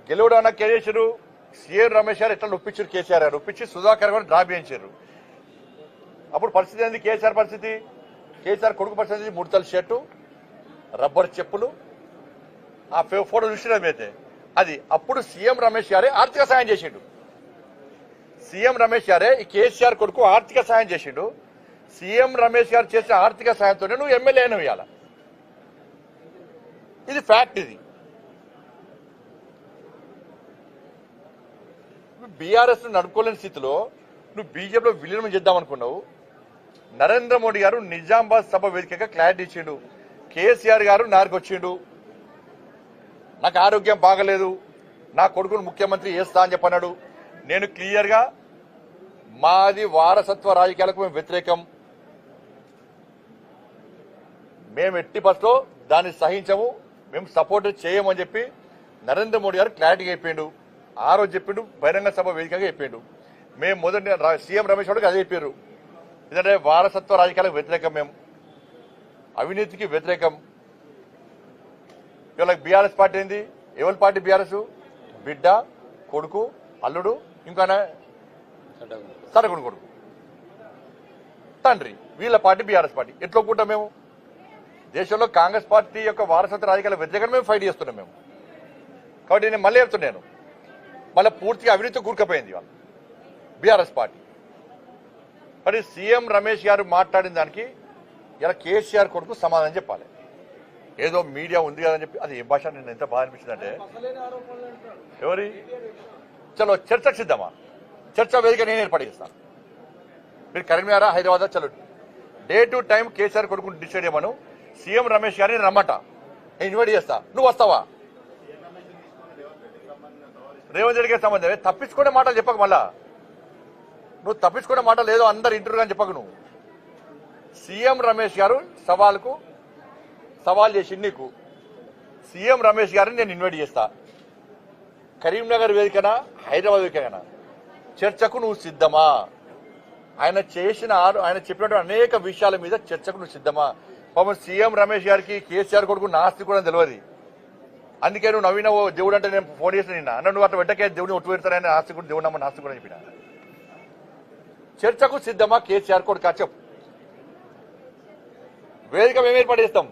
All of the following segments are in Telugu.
గెలువడన్నా కేసీఆర్ సీఎం రమేష్ గారు ఎట్లా ఒప్పించారు కేసీఆర్ గారు ఒప్పించి సుధాకర్ గారు డ్రాప్ చేయించారు. అప్పుడు పరిస్థితి ఏంది కేసీఆర్ పరిస్థితి? కేసీఆర్ కొడుకు పరిస్థితి ముడతల షర్టు, రబ్బర్ చెప్పులు, ఆ ఫోటో చూసినాం అయితే అది. అప్పుడు సీఎం రమేష్ గారే ఆర్థిక సాయం చేసిండు. సీఎం రమేష్ గారే ఈ కేసీఆర్ కొడుకు ఆర్థిక సాయం చేసిండు. సీఎం రమేష్ గారు చేసిన ఆర్థిక సాయంతోనే నువ్వు ఎమ్మెల్యే అయినవు ఇవాళ. ఇది ఫ్యాక్ట్. ఇది బీఆర్ఎస్ నడుపుకోలేని స్థితిలో నువ్వు బీజేపీలో విలీనం చేద్దామనుకున్నావు. నరేంద్ర మోడీ గారు నిజామాబాద్ సభ వేదికగా క్లారిటీ ఇచ్చిండు. కేసీఆర్ గారు నారుకొచ్చిండు, నాకు ఆరోగ్యం బాగలేదు, నా కొడుకును ముఖ్యమంత్రి చేస్తా అని చెప్పన్నాడు. నేను క్లియర్గా మాది వారసత్వ రాజకీయాలకు మేము వ్యతిరేకం, మేము ఎట్టి బస్లో దాన్ని సహించము, మేము సపోర్ట్ చేయమని చెప్పి నరేంద్ర మోడీ గారు క్లారిటీగా చెప్పిండు. ఆ రోజు చెప్పిండు, బహిరంగ సభ వేదికగా చెప్పిండు. మేము మొదటి సీఎం రమేష్ గారికి అదే చెప్పారు. ఎందుకంటే వారసత్వ రాజకీయాలకు వ్యతిరేకం, మేము అవినీతికి వ్యతిరేకం. ఇవాళ బీఆర్ఎస్ పార్టీ ఏంది? ఎవరి పార్టీ బీఆర్ఎస్? బిడ్డ, కొడుకు, అల్లుడు, ఇంకా సరగుడు కొడుకు, తండ్రి, వీళ్ళ పార్టీ బీఆర్ఎస్ పార్టీ. ఎట్లా ఒప్పుకుంటాం మేము? దేశంలో కాంగ్రెస్ పార్టీ యొక్క వారసత్వ రాజకీయాల వ్యతిరేకంగా మేము ఫైట్ చేస్తున్నాం మేము. కాబట్టి నేను మళ్ళీ చెప్తున్నాను, మళ్ళీ పూర్తిగా అవినీతి కూరుకుపోయింది ఇవాళ బీఆర్ఎస్ పార్టీ. మరి సీఎం రమేష్ గారు మాట్లాడిన దానికి ఇలా కేసీఆర్ కొడుకు సమాధానం చెప్పాలి. ఏదో మీడియా ఉంది కదని చెప్పి అది ఏ భాష నేను ఎంత బాగా అనిపించిందంటే, ఎవరి చలో చర్చకు సిద్ధమా? చర్చ వేదిక నేను ఏర్పాటు చేస్తాను. మీరు కరీంనగర్, హైదరాబాద్ చలో డే టు టైం కేసీఆర్ కొడుకు డిసైడ్ చేయమను. సీఎం రమేష్ గారిని రమ్మట, నేను ఇన్వైట్ చేస్తా. నువ్వు వస్తావా? రేవంత్ రెడ్డికి సంబంధమే. తప్పించుకునే మాటలు చెప్పక, మళ్ళా నువ్వు తప్పించుకునే మాటలు ఏదో అందరు ఇంటర్వ్యూ అని చెప్పకు. నువ్వు సీఎం రమేష్ గారు సవాల్ చేసి నీకు సీఎం రమేష్ గారిని నేను ఇన్వైట్ చేస్తా. కరీంనగర్ వేదికనా, హైదరాబాద్ వేదికనా, చర్చకు నువ్వు సిద్ధమా? ఆయన చెప్పినటువంటి అనేక విషయాల మీద చర్చకు నువ్వు సిద్ధమా? పాపం సీఎం రమేష్ గారికి కేసీఆర్ కొడుకు నాస్తి కూడా తెలియదు. అందుకే నువ్వు నవీనవో దేవుడు అంటే నేను ఫోన్ చేసిన నిన్న అన్న, నువ్వు అట్లా వెంటకే దేవుడిని ఒట్టు పెడతానని ఆస్తి కూడా దేవుడు నమ్మ నాస్తి కూడా చెప్పిన. చర్చకు సిద్ధమా కేసీఆర్ కొడుకు? చెప్పు. వేదిక మేము ఏర్పాటు చేస్తాం.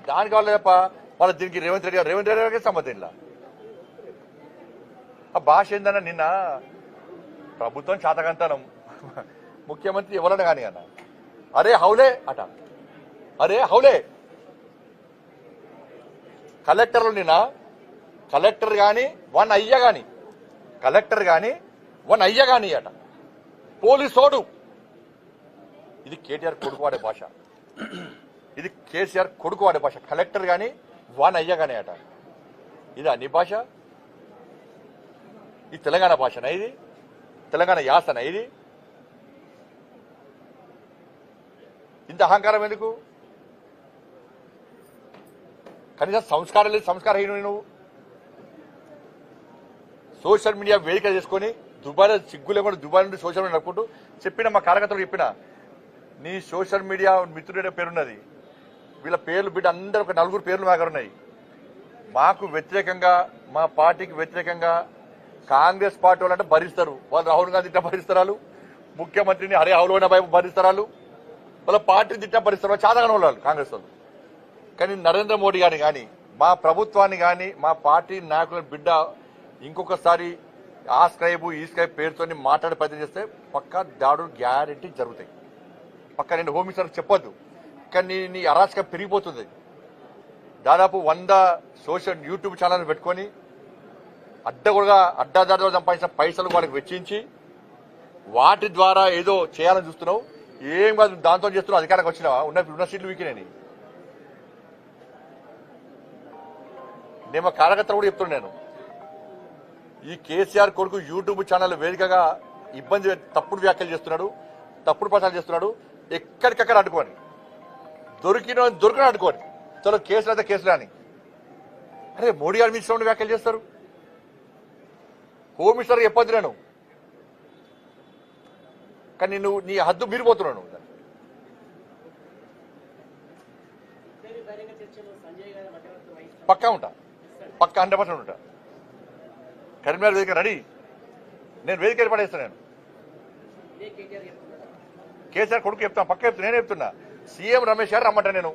దానికి వాళ్ళు తప్ప వాళ్ళ దీనికి రేవంత్ రెడ్డి గారికి సంబంధం ఇలా. ఆ భాష ఏందన్నా, నిన్న ప్రభుత్వం చాతకంతనం, ముఖ్యమంత్రి ఎవరన్నా కానీ అన్న, అరే హౌలే అట, అరే హౌలే. కలెక్టర్లు నిన్న కలెక్టర్ కానీ వన్ అయ్య కానీ, కలెక్టర్ కానీ వన్ అయ్య కానీ అట, పోలీసోడు. ఇది కేటీఆర్ కొడుకు వాడే భాష, ఇది కేసీఆర్ కొడుకు వాడే భాష. కలెక్టర్ కానీ వన్ అయ్య కానీ అట. ఇది అన్ని భాష? ఇది తెలంగాణ భాషనా? ఇది తెలంగాణ యాసనా? ఇది ఇంత అహంకారం ఎందుకు? కనీసం సంస్కారం లేదు, సంస్కారహీనుడు నువ్వు. సోషల్ మీడియా వేదిక చేసుకొని దుబాయ్లో సిగ్గు లేకుండా దుబాయ్ నుండి సోషల్ మీడియా నడుపుకుంటూ చెప్పిన మా కార్యకర్తలు చెప్పిన, నీ సోషల్ మీడియా మిత్రుడే పేరున్నది, వీళ్ళ పేర్లు బిడ్డ అందరూ ఒక 4 పేర్లు మా దగ్గర ఉన్నాయి. మాకు వ్యతిరేకంగా, మా పార్టీకి వ్యతిరేకంగా కాంగ్రెస్ పార్టీ వాళ్ళంటే భరిస్తారు. వాళ్ళు రాహుల్ గాంధీ తిట్టా భరిస్తారు, ముఖ్యమంత్రిని హరే హౌలోన భరిస్తారు, వాళ్ళ పార్టీని తిట్టా భరిస్తారు. చాలాగానే వాళ్ళు కాంగ్రెస్ వాళ్ళు. కానీ నరేంద్ర మోడీ గారిని కానీ, మా ప్రభుత్వాన్ని కానీ, మా పార్టీ నాయకుల బిడ్డ ఇంకొకసారి ఆ స్క్రైబు ఈ స్క్రైబ్ పేరుతో మాట్లాడే ప్రయత్నం చేస్తే పక్కా దాడులు గ్యారెంటీ జరుగుతాయి. పక్క నేను హోమ్ మినిస్టర్ చెప్పొద్దు, కానీ నీ అరాచకం పెరిగిపోతుంది. దాదాపు 100 సోషల్ యూట్యూబ్ ఛానల్ పెట్టుకొని అడ్డాదారుగా సంపాదించిన పైసలు వాళ్ళకి వెచ్చించి వాటి ద్వారా ఏదో చేయాలని చూస్తున్నావు. ఏం కాదు, దాంతో చేస్తున్నావు. అధికారానికి వచ్చినావా? ఉన్న సీట్లు వీకినేని నేను మా కార్యకర్తలు కూడా చెప్తున్నాను. ఈ కేసీఆర్ కొడుకు యూట్యూబ్ ఛానల్ వేదికగా తప్పుడు వ్యాఖ్యలు చేస్తున్నాడు, తప్పుడు ప్రచారం చేస్తున్నాడు. ఎక్కడికక్కడ అడ్డుకోని, దొరికిన అడ్డుకోని, చలో కేసులు అయితే కేసులు అని. అరే మోడీ గారు మీ ఇష్టం వ్యాఖ్యలు చేస్తారు. హోమ్ మినిస్టర్ చెప్పొద్దు నేను, కానీ నువ్వు నీ హద్దు మీరిపోతున్నావు. పక్కా ఉంటా, పక్కా 100% ఉంటా. కరీంనగర్ వేదిక రెడీ, నేను వేదిక ఏర్పాటు చేస్తాను. నేను కేసీఆర్ కొడుకు చెప్తాను, పక్క చెప్తాను, నేనే చెప్తున్నా. సీఎం రమేష్ గారు రమ్మంటా నేను.